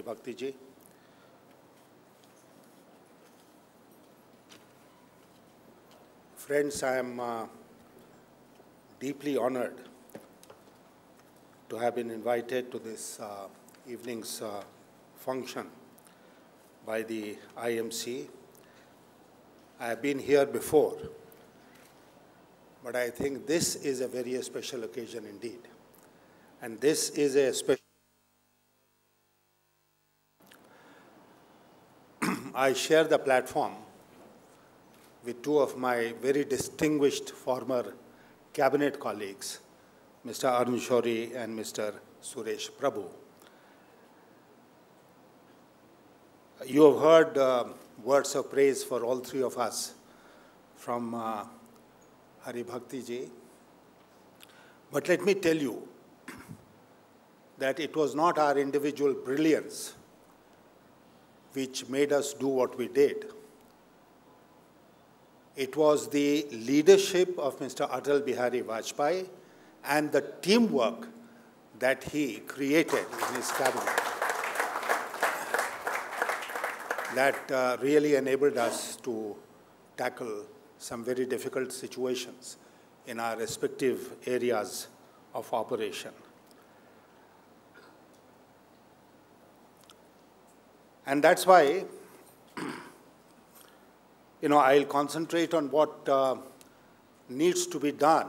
Bhakti ji. Friends, I am deeply honored to have been invited to this evening's function by the IMC. I have been here before, but I think this is a very special occasion indeed. And this is a special... I share the platform with two of my very distinguished former cabinet colleagues, Mr. Arun Shourie and Mr. Suresh Prabhu. You have heard words of praise for all three of us from Hari Bhakti ji. But let me tell you that it was not our individual brilliance which made us do what we did. It was the leadership of Mr. Atal Bihari Vajpayee and the teamwork that he created in his cabinet that really enabled us to tackle some very difficult situations in our respective areas of operation. And that's why, I'll concentrate on what needs to be done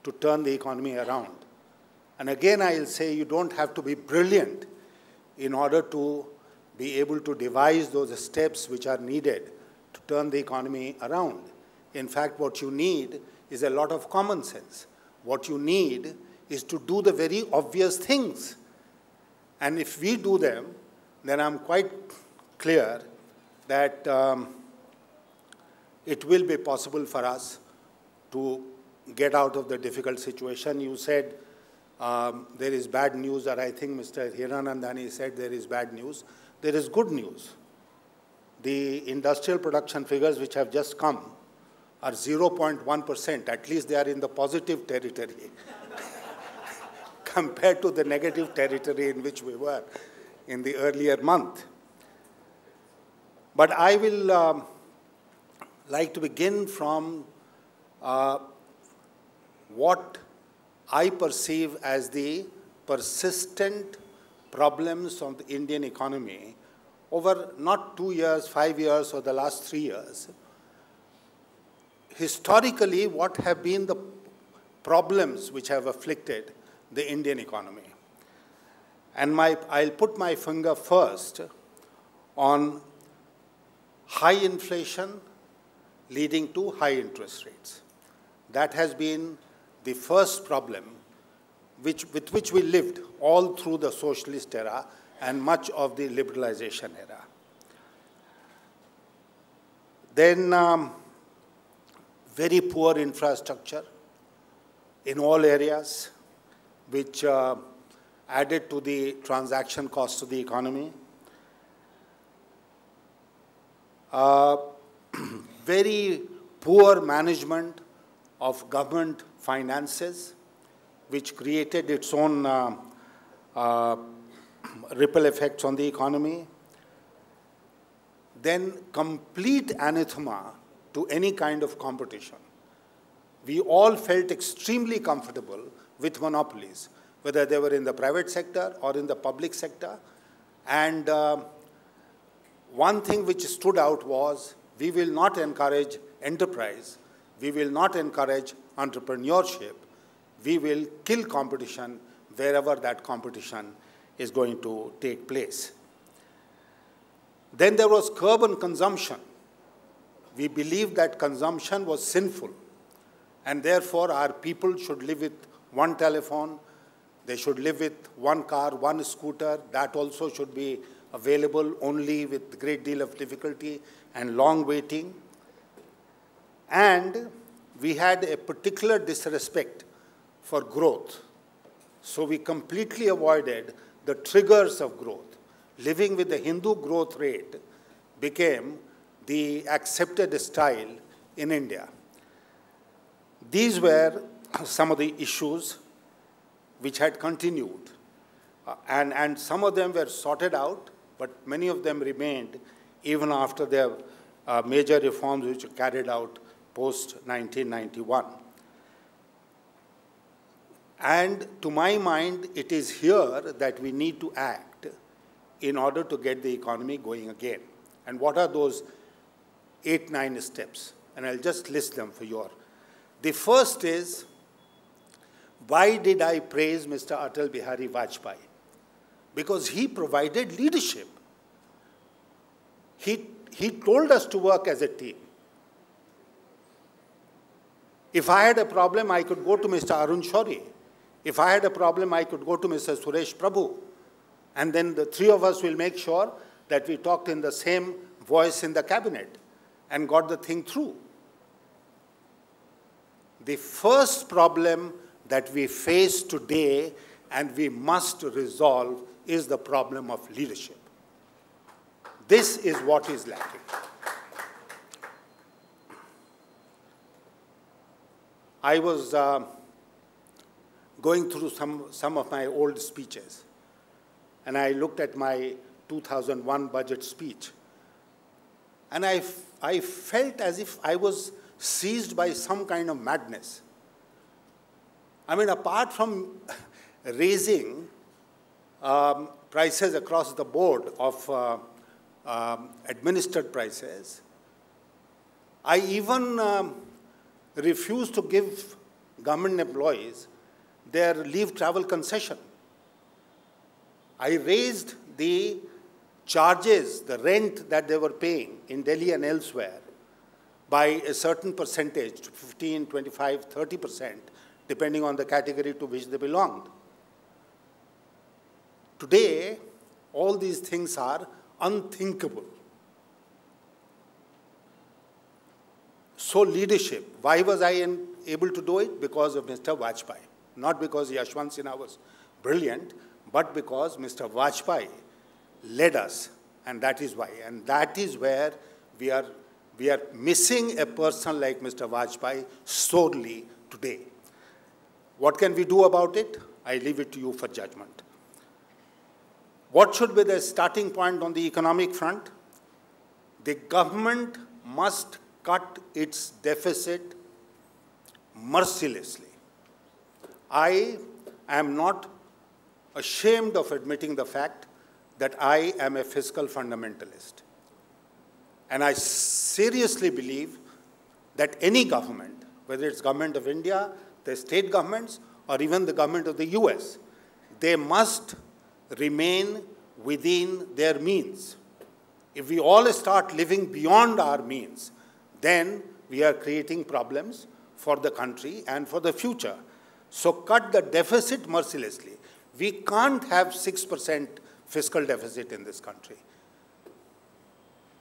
to turn the economy around. And again, I'll say you don't have to be brilliant in order to be able to devise those steps which are needed to turn the economy around. In fact, what you need is a lot of common sense. What you need is to do the very obvious things. And if we do them, then I'm quite clear that it will be possible for us to get out of the difficult situation. You said there is bad news, or I think Mr. Hiranandani said there is bad news. There is good news. The industrial production figures which have just come are 0.1%. At least they are in the positive territory compared to the negative territory in which we were in the earlier month. But I will like to begin from what I perceive as the persistent problems of the Indian economy over not 2 years, 5 years, or the last 3 years. Historically, what have been the problems which have afflicted the Indian economy? And I'll put my finger first on high inflation leading to high interest rates. That has been the first problem with which we lived all through the socialist era and much of the liberalization era. Then very poor infrastructure in all areas, which added to the transaction cost of the economy. Very poor management of government finances, which created its own ripple effects on the economy. Then complete anathema to any kind of competition. We all felt extremely comfortable with monopolies, whether they were in the private sector or in the public sector. And one thing which stood out was we will not encourage enterprise, we will not encourage entrepreneurship, we will kill competition wherever that competition is going to take place. Then there was curb on consumption. We believed that consumption was sinful, and therefore our people should live with one telephone, they should live with one car, one scooter. That also should be available only with a great deal of difficulty and long waiting. And we had a particular disrespect for growth. So we completely avoided the triggers of growth. Living with the Hindu growth rate became the accepted style in India. These were some of the issues which had continued. And some of them were sorted out, but many of them remained even after their major reforms which were carried out post-1991. And to my mind, it is here that we need to act in order to get the economy going again. And what are those 8, 9 steps? And I'll just list them for you. The first is, why did I praise Mr. Atal Bihari Vajpayee? Because he provided leadership. He told us to work as a team. If I had a problem, I could go to Mr. Arun Shourie. If I had a problem, I could go to Mr. Suresh Prabhu. And then the three of us will make sure that we talked in the same voice in the cabinet and got the thing through. The first problem that we face today and we must resolve is the problem of leadership. This is what is lacking. I was going through some of my old speeches, and I looked at my 2001 budget speech, and I felt as if I was seized by some kind of madness. I mean, apart from raising prices across the board of administered prices, I even refused to give government employees their leave travel concession. I raised the charges, the rent that they were paying in Delhi and elsewhere by a certain percentage, 15, 25, 30%, depending on the category to which they belonged. Today, all these things are unthinkable. So leadership, why was I able to do it? Because of Mr. Vajpayee. Not because Yashwant Sinha was brilliant, but because Mr. Vajpayee led us, and that is why. And that is where we are missing a person like Mr. Vajpayee sorely today. What can we do about it? I leave it to you for judgment. What should be the starting point on the economic front? The government must cut its deficit mercilessly. I am not ashamed of admitting the fact that I am a fiscal fundamentalist. And I seriously believe that any government, whether it's government of India, the state governments, or even the government of the US, they must remain within their means. If we all start living beyond our means, then we are creating problems for the country and for the future. So cut the deficit mercilessly. We can't have 6% fiscal deficit in this country,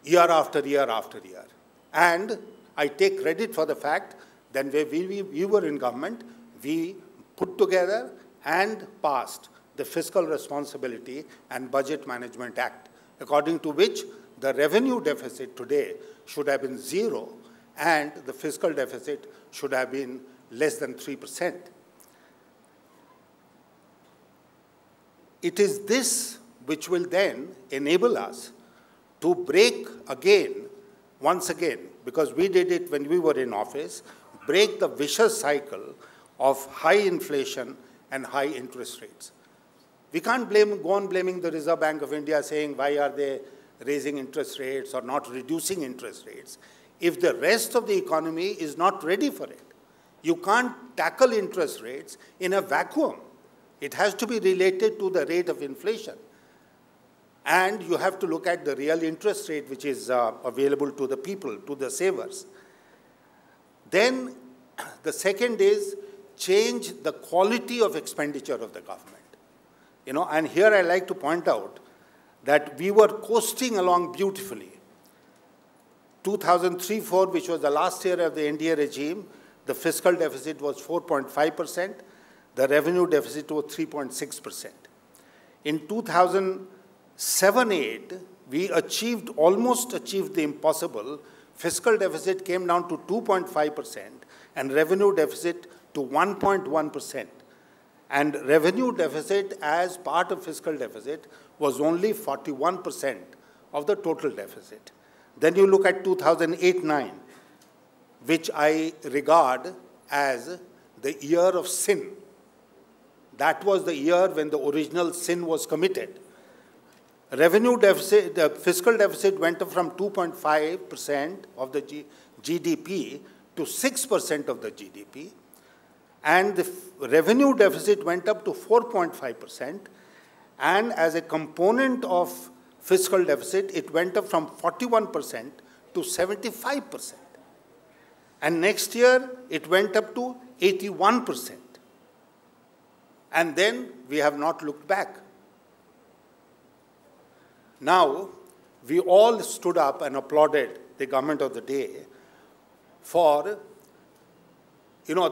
year after year after year. And I take credit for the fact that when we were in government, we put together and passed the Fiscal Responsibility and Budget Management Act, according to which the revenue deficit today should have been 0 and the fiscal deficit should have been less than 3%. It is this which will then enable us to break again, once again, because we did it when we were in office, break the vicious cycle of high inflation and high interest rates. We can't go on blaming the Reserve Bank of India saying, why are they raising interest rates or not reducing interest rates, if the rest of the economy is not ready for it. You can't tackle interest rates in a vacuum. It has to be related to the rate of inflation. And you have to look at the real interest rate which is available to the people, to the savers. Then the second is change the quality of expenditure of the government. You know, and here I like to point out that we were coasting along beautifully. 2003-04, which was the last year of the NDA regime, the fiscal deficit was 4.5%, the revenue deficit was 3.6%. In 2007-08, we almost achieved the impossible. Fiscal deficit came down to 2.5% and revenue deficit to 1.1%. And revenue deficit as part of fiscal deficit was only 41% of the total deficit. Then you look at 2008-9, which I regard as the year of sin. That was the year when the original sin was committed. Revenue deficit, the fiscal deficit went up from 2.5% of the GDP to 6% of the GDP. And the revenue deficit went up to 4.5%. And as a component of fiscal deficit, it went up from 41% to 75%. And next year, it went up to 81%. And then we have not looked back. Now, we all stood up and applauded the government of the day for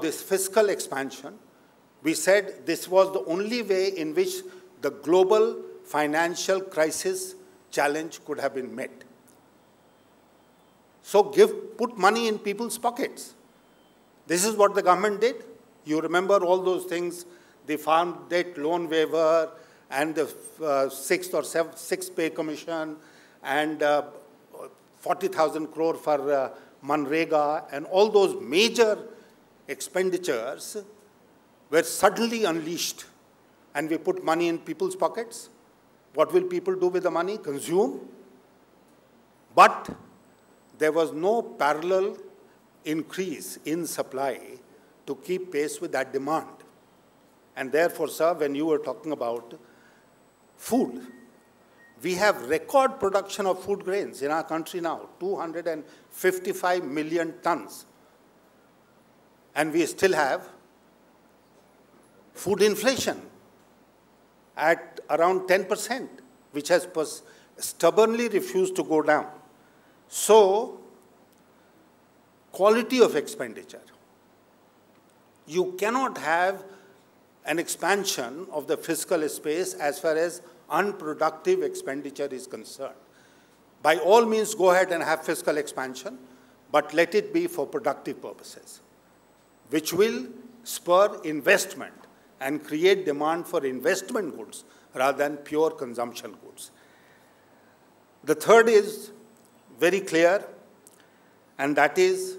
this fiscal expansion. We said this was the only way in which the global financial crisis challenge could have been met. So put money in people's pockets. This is what the government did. You remember all those things, the farm debt loan waiver and the sixth pay commission and 40,000 crore for Manrega, and all those major expenditures were suddenly unleashed, and we put money in people's pockets. What will people do with the money? Consume. But there was no parallel increase in supply to keep pace with that demand. And therefore, sir, when you were talking about food, we have record production of food grains in our country now, 255 million tons. And we still have food inflation at around 10%, which has stubbornly refused to go down. So, quality of expenditure. You cannot have an expansion of the fiscal space as far as unproductive expenditure is concerned. By all means, go ahead and have fiscal expansion, but let it be for productive purposes, which will spur investment and create demand for investment goods rather than pure consumption goods. The third is very clear, and that is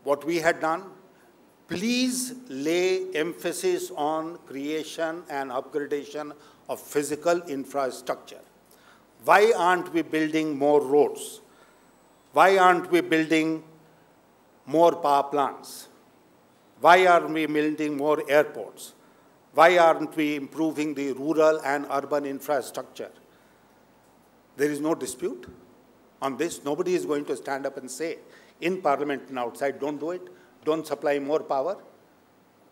what we had done. Please lay emphasis on creation and upgradation of physical infrastructure. Why aren't we building more roads? Why aren't we building more power plants? Why aren't we building more airports? Why aren't we improving the rural and urban infrastructure? There is no dispute on this. Nobody is going to stand up and say in Parliament and outside, don't do it. Don't supply more power.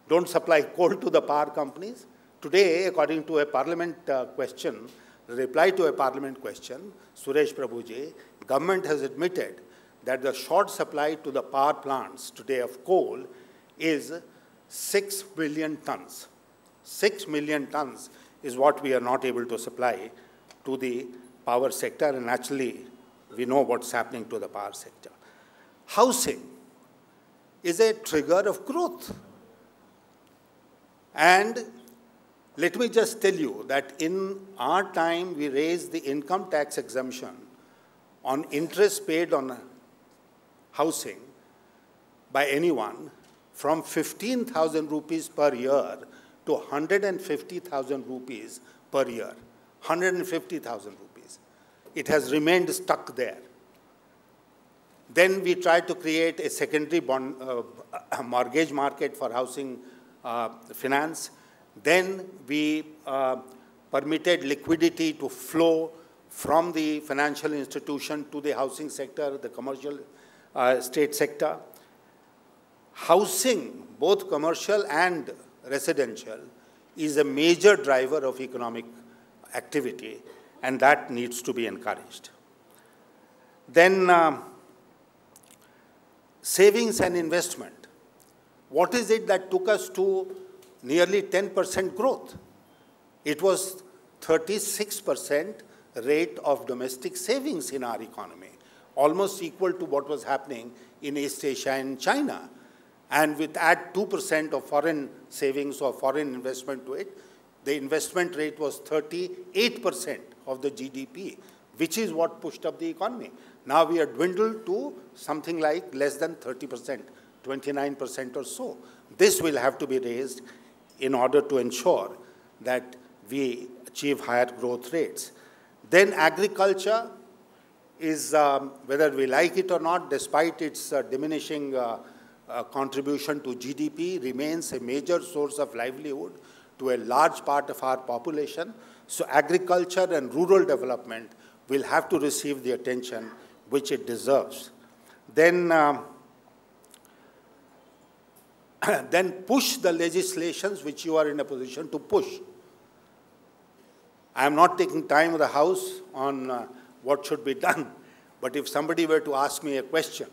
Don't supply coal to the power companies. Today, according to a Parliament question, reply to a Parliament question, Suresh Prabhuji, government has admitted that the short supply to the power plants today of coal is 6 million tons. 6 million tons is what we are not able to supply to the power sector, and actually we know what's happening to the power sector. Housing is a trigger of growth. And let me just tell you that in our time, we raised the income tax exemption on interest paid on housing by anyone from 15,000 rupees per year to 150,000 rupees per year. 150,000 rupees. It has remained stuck there. Then we tried to create a secondary bond, mortgage market for housing finance. Then we permitted liquidity to flow from the financial institution to the housing sector, the commercial state sector. Housing, both commercial and residential, is a major driver of economic activity, and that needs to be encouraged. Then savings and investment. What is it that took us to nearly 10% growth? It was 36% rate of domestic savings in our economy, almost equal to what was happening in East Asia and China. and with add 2% of foreign savings or foreign investment to it, the investment rate was 38% of the GDP, which is what pushed up the economy. Now we are dwindled to something like less than 30%, 29% or so. This will have to be raised in order to ensure that we achieve higher growth rates. Then agriculture is, whether we like it or not, despite its diminishing contribution to GDP, remains a major source of livelihood to a large part of our population. So agriculture and rural development will have to receive the attention which it deserves. Then, then push the legislations which you are in a position to push. I am not taking time of the House on what should be done, but if somebody were to ask me a question,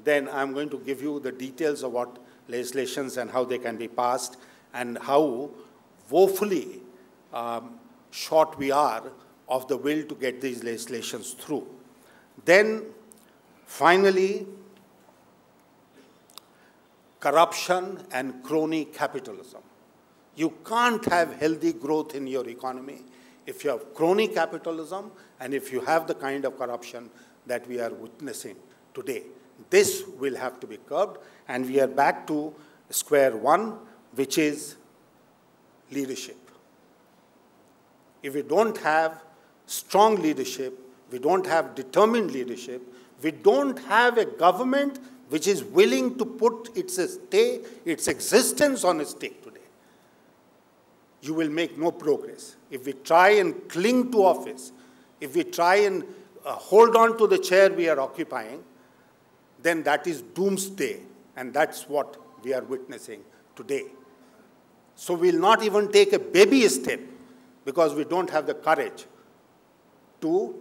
then I'm going to give you the details of what legislations and how they can be passed and how woefully short we are of the will to get these legislations through. Then, finally, corruption and crony capitalism. You can't have healthy growth in your economy if you have crony capitalism and if you have the kind of corruption that we are witnessing today. This will have to be curbed, and we are back to square one, which is leadership. If we don't have strong leadership, we don't have determined leadership, we don't have a government which is willing to put its existence on stake today, you will make no progress. If we try and cling to office, if we try and hold on to the chair we are occupying, then that is doomsday, and that's what we are witnessing today. So we'll not even take a baby step because we don't have the courage to